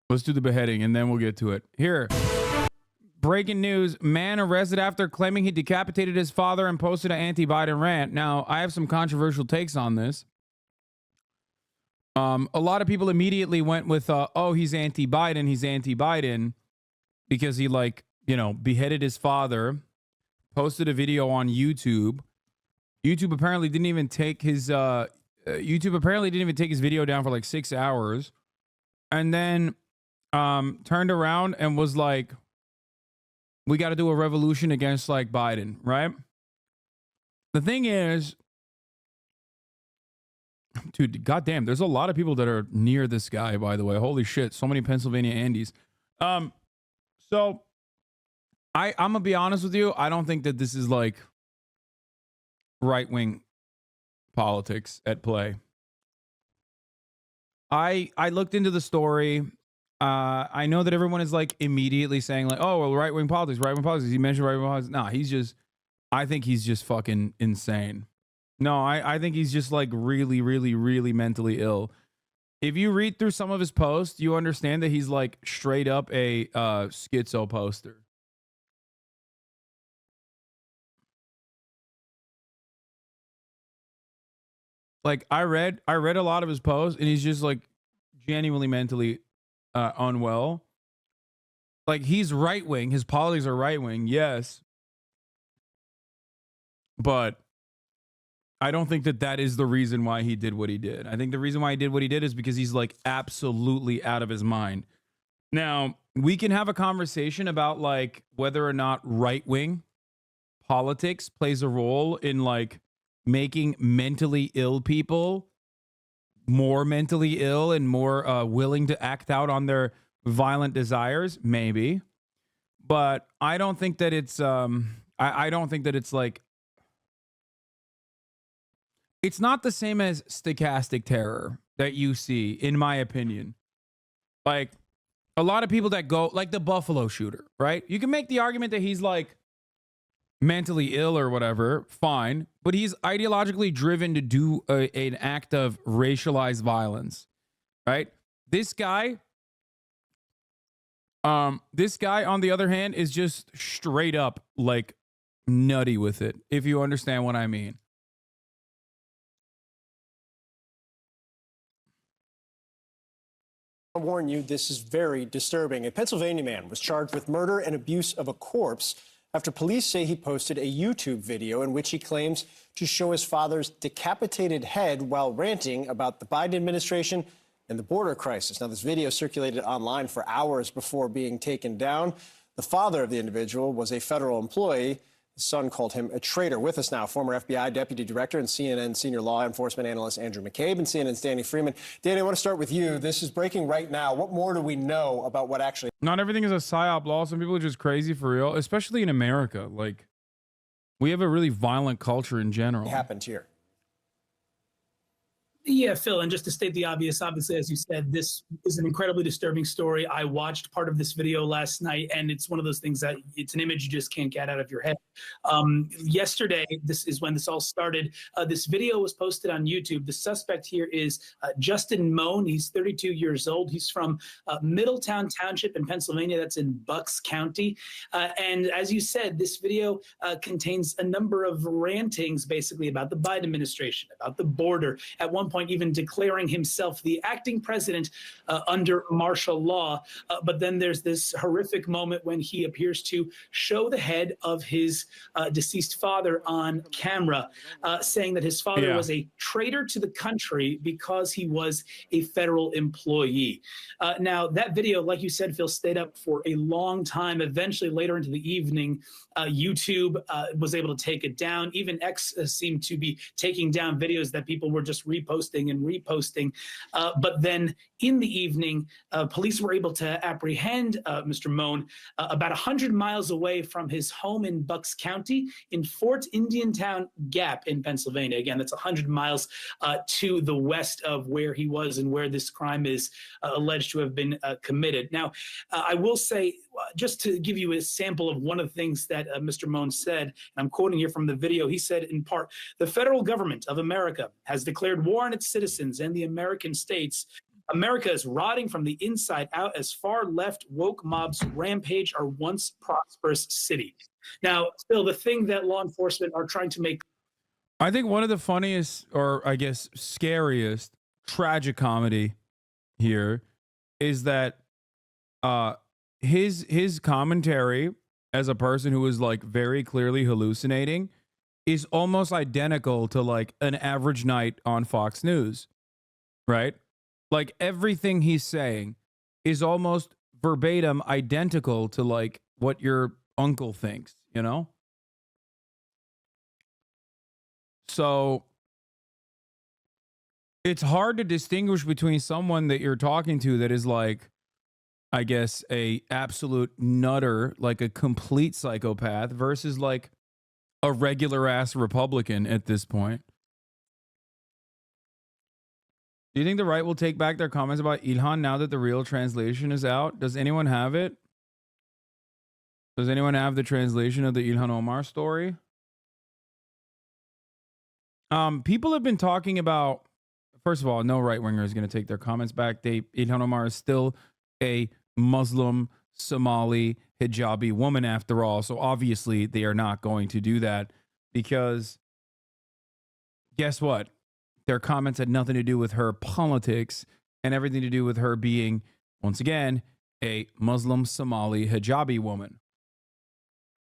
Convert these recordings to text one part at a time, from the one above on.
Let's do the beheading, and then we'll get to it. Here. Breaking news, man arrested after claiming he decapitated his father and posted an anti-Biden rant. Now, I have some controversial takes on this. A lot of people immediately went with, oh, he's anti-Biden because he, like, you know, beheaded his father, posted a video on YouTube. YouTube apparently didn't even take his video down for like 6 hours, and then turned around and was like, we got to do a revolution against like Biden, right? The thing is, dude, goddamn, there's a lot of people that are near this guy, by the way. Holy shit, so many Pennsylvania Andes. So I'm gonna be honest with you. I don't think that this is like right-wing politics at play. I looked into the story. I know that everyone is like immediately saying like, oh, well, right-wing politics. He mentioned right-wing politics. No, I think he's just fucking insane. No, I think he's just like really, really, really mentally ill. If you read through some of his posts, you understand that he's like straight up a schizo poster. Like I read a lot of his posts, and he's just like genuinely mentally unwell. Like he's right wing, his politics are right wing, yes, but I don't think that is the reason why he did what he did. I think the reason why he did what he did is because he's like absolutely out of his mind. Now, we can have a conversation about like whether or not right wing politics plays a role in like making mentally ill people more mentally ill and more willing to act out on their violent desires, maybe. But I don't think that it's I don't think that it's like, it's not the same as stochastic terror that you see, in my opinion. Like a lot of people that go like the Buffalo shooter, right? You can make the argument that he's like mentally ill or whatever, fine, but he's ideologically driven to do an act of racialized violence, right? This guy, on the other hand, is just straight up like nutty with it, if you understand what I mean. I warn you, this is very disturbing. A Pennsylvania man was charged with murder and abuse of a corpse after police say he posted a YouTube video in which he claims to show his father's decapitated head while ranting about the Biden administration and the border crisis. Now, this video circulated online for hours before being taken down. The father of the individual was a federal employee. His son called him a traitor. With us now, former FBI Deputy Director and CNN Senior Law Enforcement Analyst Andrew McCabe and CNN's Danny Freeman. Danny, I want to start with you. This is breaking right now. What more do we know about what actually... Not everything is a psyop law. Some people are just crazy for real, especially in America. Like, we have a really violent culture in general. ...happened here? Yeah, Phil, and just to state the obvious, obviously, as you said, this is an incredibly disturbing story. I watched part of this video last night, and it's one of those things that it's an image you just can't get out of your head. Yesterday, this is when this all started. This video was posted on YouTube. The suspect here is Justin Moan. He's 32 years old. He's from Middletown Township in Pennsylvania. That's in Bucks County. And as you said, this video contains a number of rantings, basically, about the Biden administration, about the border. At one point, even declaring himself the acting president under martial law. But then there's this horrific moment when he appears to show the head of his deceased father on camera, saying that his father was a traitor to the country because he was a federal employee. Now, that video, like you said, Phil, stayed up for a long time. Eventually, later into the evening, YouTube was able to take it down. Even X seemed to be taking down videos that people were just reposting and reposting. But then in the evening, police were able to apprehend Mr. Moan about 100 miles away from his home in Bucks County in Fort Indiantown Gap in Pennsylvania. Again, that's 100 miles to the west of where he was and where this crime is alleged to have been committed. Now, I will say, just to give you a sample of one of the things that Mr. Moan said, and I'm quoting here from the video, he said in part, "The federal government of America has declared war on its citizens and the American states America is rotting from the inside out as far left woke mobs rampage our once prosperous city. Now, still, the thing that law enforcement are trying to make. I think one of the funniest, or I guess scariest, tragic comedy here is that his commentary as a person who is like very clearly hallucinating is almost identical to like an average night on Fox News, right? Like everything he's saying is almost verbatim identical to like what your uncle thinks, you know? So it's hard to distinguish between someone that you're talking to that is like, I guess, a absolute nutter, like a complete psychopath, versus like a regular ass Republican at this point. Do you think the right will take back their comments about Ilhan now that the real translation is out? Does anyone have it? Does anyone have the translation of the Ilhan Omar story? People have been talking about, first of all, no right winger is going to take their comments back. Ilhan Omar is still a Muslim Somali hijabi woman after all. So obviously they are not going to do that because guess what? Their comments had nothing to do with her politics and everything to do with her being, once again, a Muslim Somali hijabi woman.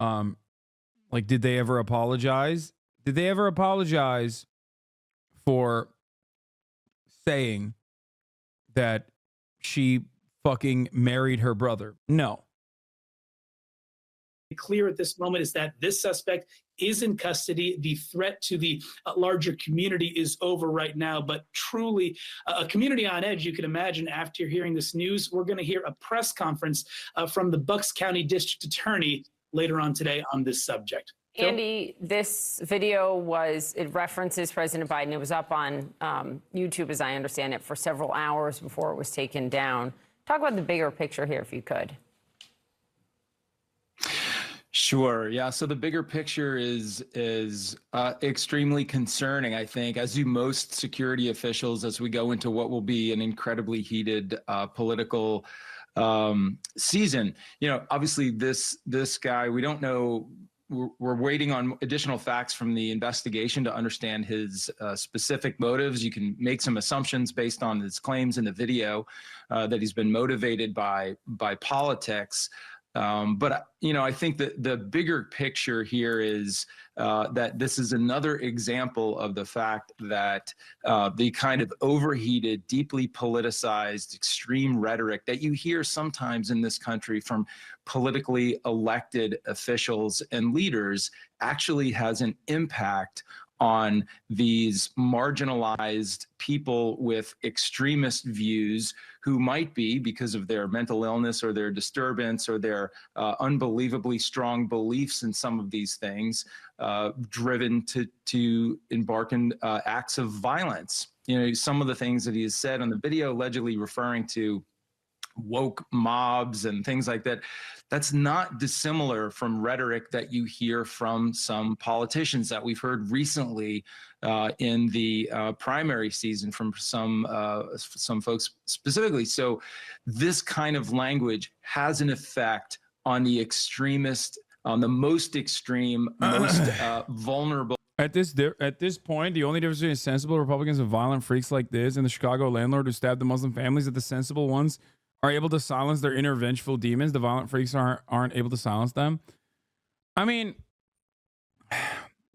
Like, did they ever apologize? Did they ever apologize for saying that she fucking married her brother? No. Clear at this moment is that this suspect is in custody. The threat to the larger community is over right now, but truly a community on edge, you can imagine after hearing this news. We're going to hear a press conference from the Bucks County District Attorney later on today on this subject. Andy, this video it references President Biden. It was up on YouTube, as I understand it, for several hours before it was taken down. Talk about the bigger picture here, if you could. Sure. Yeah. So the bigger picture is extremely concerning, I think, as do most security officials as we go into what will be an incredibly heated political season. You know, obviously this guy, we don't know. We're waiting on additional facts from the investigation to understand his specific motives. You can make some assumptions based on his claims in the video that he's been motivated by politics. But, you know, I think that the bigger picture here is that this is another example of the fact that the kind of overheated, deeply politicized, extreme rhetoric that you hear sometimes in this country from politically elected officials and leaders actually has an impact on these marginalized people with extremist views who might be, because of their mental illness or their disturbance or their unbelievably strong beliefs in some of these things, driven to embark in acts of violence. You know, some of the things that he has said on the video, allegedly referring to woke mobs and things like that, that's not dissimilar from rhetoric that you hear from some politicians that we've heard recently in the primary season from some folks specifically. So this kind of language has an effect on the extremist, on the most extreme, most vulnerable. At this point, the only difference between sensible Republicans and violent freaks like this and the Chicago landlord who stabbed the Muslim families is that the sensible ones are able to silence their inner vengeful demons. The violent freaks aren't able to silence them. I mean,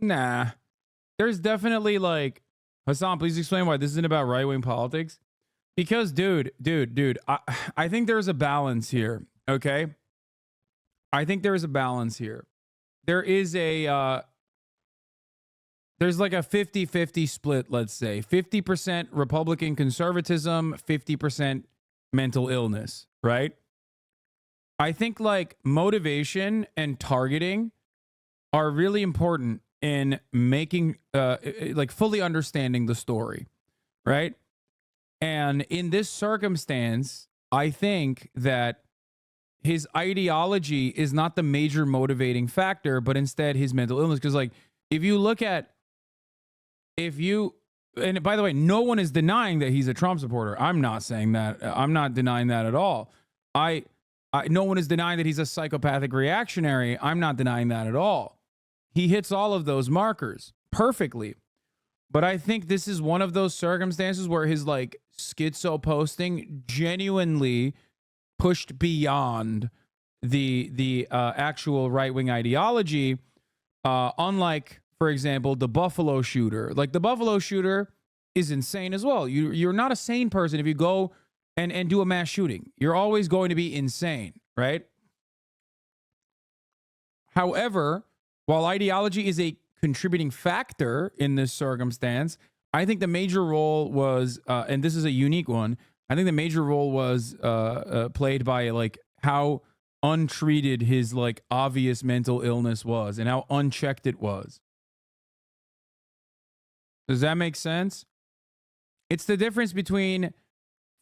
nah. There's definitely like, Hasan, please explain why this isn't about right-wing politics. Because, dude, I think there's a balance here, okay? I think there's a balance here. There is a, there's like a 50-50 split, let's say. 50% Republican conservatism, 50% mental illness, right? I think like motivation and targeting are really important in making, like fully understanding the story, right? And in this circumstance, I think that his ideology is not the major motivating factor, but instead his mental illness. Because like, if you look at, if you And by the way, no one is denying that he's a Trump supporter. I'm not saying that. I'm not denying that at all. No one is denying that he's a psychopathic reactionary. I'm not denying that at all. He hits all of those markers perfectly. But I think this is one of those circumstances where his like schizo posting genuinely pushed beyond the actual right-wing ideology, unlike, for example, the Buffalo shooter. Like the Buffalo shooter is insane as well. You're not a sane person if you go and do a mass shooting. You're always going to be insane, right? However, while ideology is a contributing factor in this circumstance, I think the major role was, and this is a unique one, I think the major role was played by like how untreated his like obvious mental illness was and how unchecked it was. Does that make sense? It's the difference between,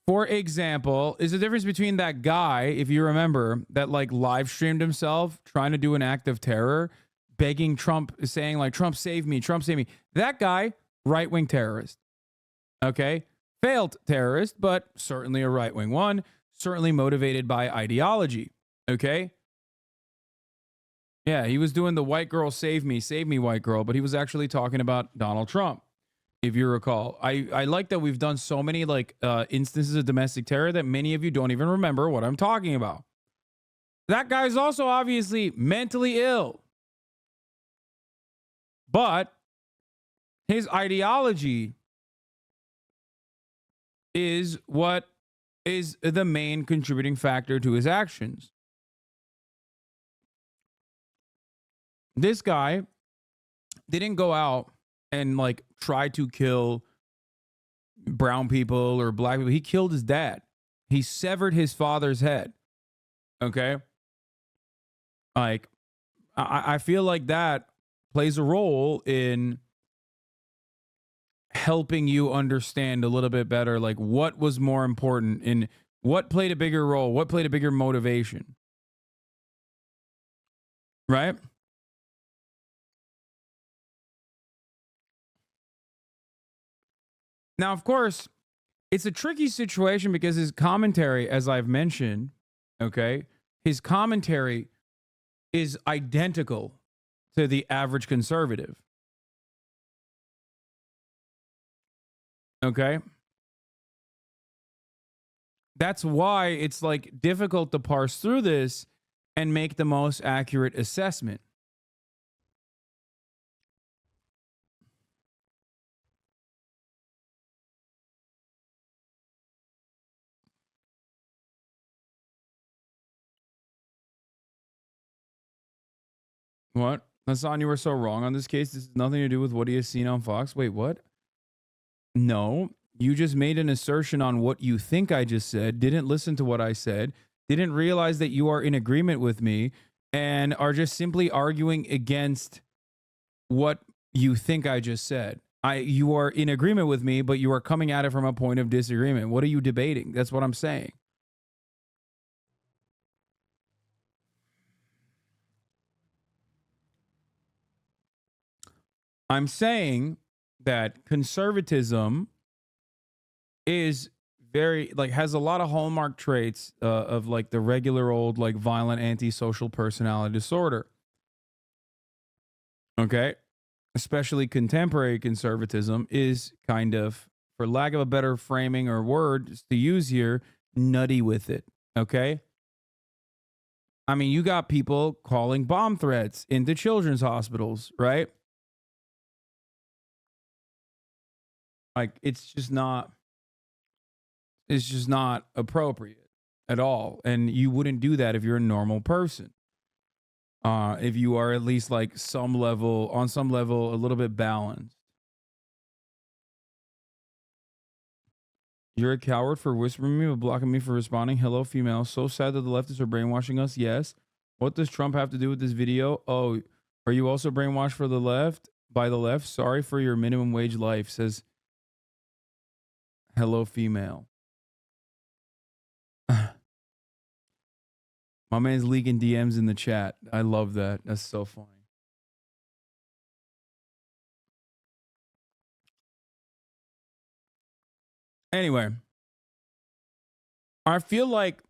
for example, is the difference between that guy, if you remember, that like live streamed himself trying to do an act of terror, begging Trump, saying like, Trump save me, Trump save me. That guy, right-wing terrorist. Okay? Failed terrorist, but certainly a right-wing one, certainly motivated by ideology. Okay? Yeah, he was doing the white girl save me white girl, but he was actually talking about Donald Trump. If you recall, I like that we've done so many like instances of domestic terror that many of you don't even remember what I'm talking about. That guy's also obviously mentally ill, but his ideology is what is the main contributing factor to his actions. This guy didn't go out and like try to kill brown people or black people. He killed his dad. He severed his father's head. Okay. Like, I feel like that plays a role in helping you understand a little bit better, like what was more important and what played a bigger role, what played a bigger motivation. Right? Now, of course, it's a tricky situation because his commentary, as I've mentioned, okay, his commentary is identical to the average conservative. Okay? That's why it's like difficult to parse through this and make the most accurate assessment. What? Hasan, you were so wrong on this case. This has nothing to do with what he has seen on Fox. Wait, what? No, you just made an assertion on what you think I just said, didn't listen to what I said, didn't realize that you are in agreement with me, and are just simply arguing against what you think I just said. You are in agreement with me, but you are coming at it from a point of disagreement. What are you debating? That's what I'm saying. I'm saying that conservatism is very like has a lot of hallmark traits of like the regular old like violent antisocial personality disorder. Okay? Especially contemporary conservatism is kind of, for lack of a better framing or words to use here, nutty with it. Okay? I mean, you got people calling bomb threats into children's hospitals, right? Like it's just not appropriate at all. And you wouldn't do that if you're a normal person. If you are at least like on some level, a little bit balanced. You're a coward for whispering me, but blocking me for responding. Hello, female. So sad that the leftists are brainwashing us. Yes. What does Trump have to do with this video? Oh, are you also brainwashed for the left? By the left? Sorry for your minimum wage life, says hello, female. My man's leaking DMs in the chat. I love that. That's so funny. Anyway, I feel like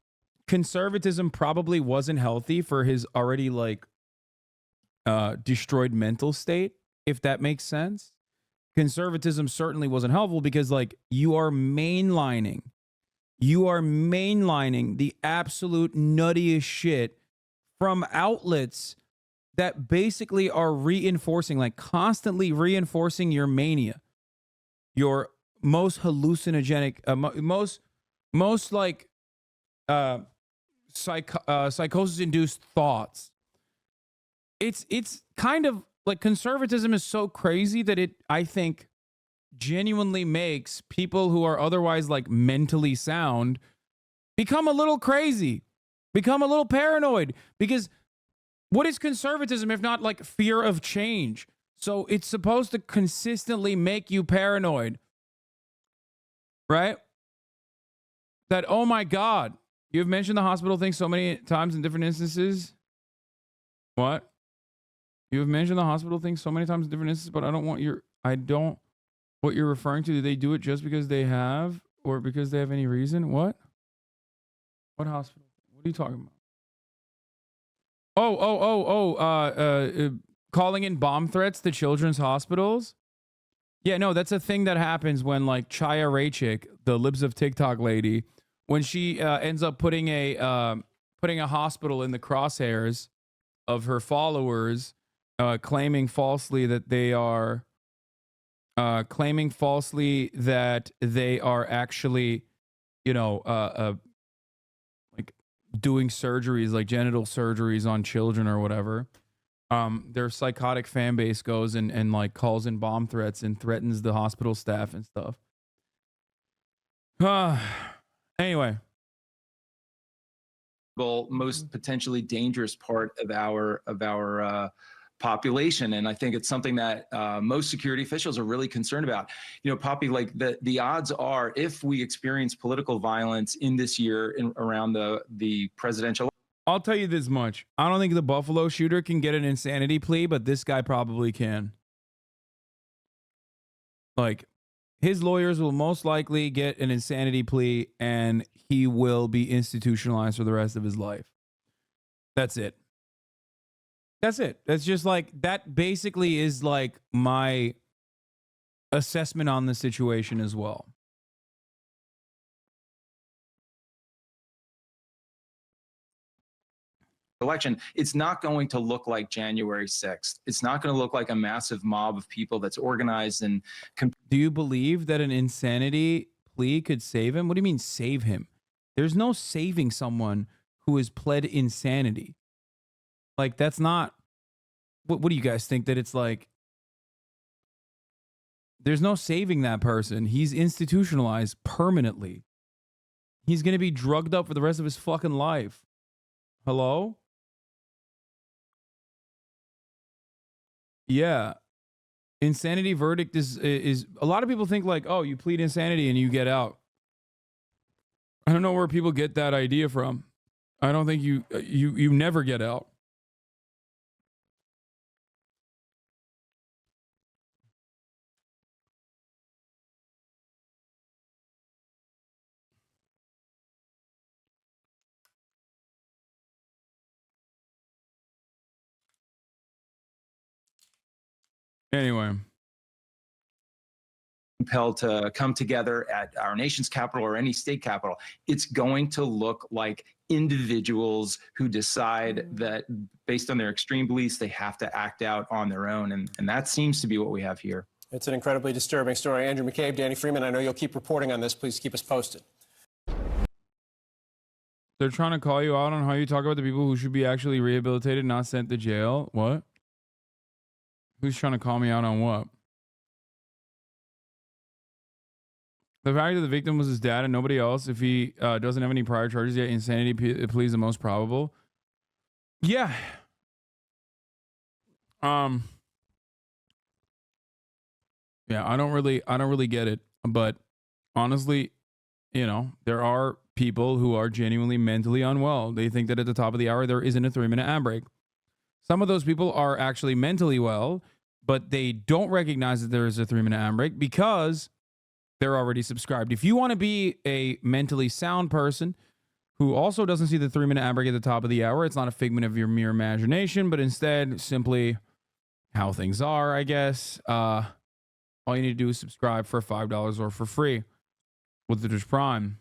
conservatism probably wasn't healthy for his already like destroyed mental state, if that makes sense. Conservatism certainly wasn't helpful because like you are mainlining the absolute nuttiest shit from outlets that basically are reinforcing, like constantly reinforcing your mania, your most hallucinogenic, most like psychosis-induced thoughts. It's kind of like conservatism is so crazy that it, I think, genuinely makes people who are otherwise like mentally sound become a little crazy, become a little paranoid. Because what is conservatism if not like fear of change? So it's supposed to consistently make you paranoid, right? That, oh my God, you've mentioned the hospital thing so many times in different instances. What? You've mentioned the hospital thing so many times in different instances, but what you're referring to, do they do it just because they have or because they have any reason? What? What hospital? What are you talking about? Calling in bomb threats to children's hospitals? Yeah, no, that's a thing that happens when like Chaya Raichik, the Libs of TikTok lady, when she ends up putting a hospital in the crosshairs of her followers, claiming falsely that they are actually, like doing surgeries, like genital surgeries on children or whatever. Their psychotic fan base goes and like calls in bomb threats and threatens the hospital staff and stuff. Anyway. Most potentially dangerous part of our population, and I think it's something that most security officials are really concerned about. You know, Poppy, like the odds are, if we experience political violence in this year around the presidential. I'll tell you this much: I don't think the Buffalo shooter can get an insanity plea, but this guy probably can. Like, his lawyers will most likely get an insanity plea, and he will be institutionalized for the rest of his life. That's it. That's it. That's just like, that basically is like my assessment on the situation as well. Election, it's not going to look like January 6th. It's not going to look like a massive mob of people that's organized and. Do you believe that an insanity plea could save him? What do you mean save him? There's no saving someone who has pled insanity. Like, that's not. What do you guys think, that it's like? There's no saving that person. He's institutionalized permanently. He's going to be drugged up for the rest of his fucking life. Hello? Yeah. Insanity verdict is a lot of people think like, oh, you plead insanity and you get out. I don't know where people get that idea from. I don't think you never get out. Anyway. Compelled to come together at our nation's capital or any state capital. It's going to look like individuals who decide that based on their extreme beliefs, they have to act out on their own. And that seems to be what we have here. It's an incredibly disturbing story. Andrew McCabe, Danny Freeman, I know you'll keep reporting on this. Please keep us posted. They're trying to call you out on how you talk about the people who should be actually rehabilitated, not sent to jail. What? Who's trying to call me out on what? The fact that the victim was his dad and nobody else, if he doesn't have any prior charges yet, insanity plea is the most probable. Yeah. Yeah, I don't really get it. But honestly, you know, there are people who are genuinely mentally unwell. They think that at the top of the hour there isn't a 3-minute ad break. Some of those people are actually mentally well, but they don't recognize that there is a 3-minute ad break because they're already subscribed. If you want to be a mentally sound person who also doesn't see the 3-minute ad break at the top of the hour, it's not a figment of your mere imagination, but instead simply how things are, I guess. All you need to do is subscribe for $5 or for free with the Twitch Prime.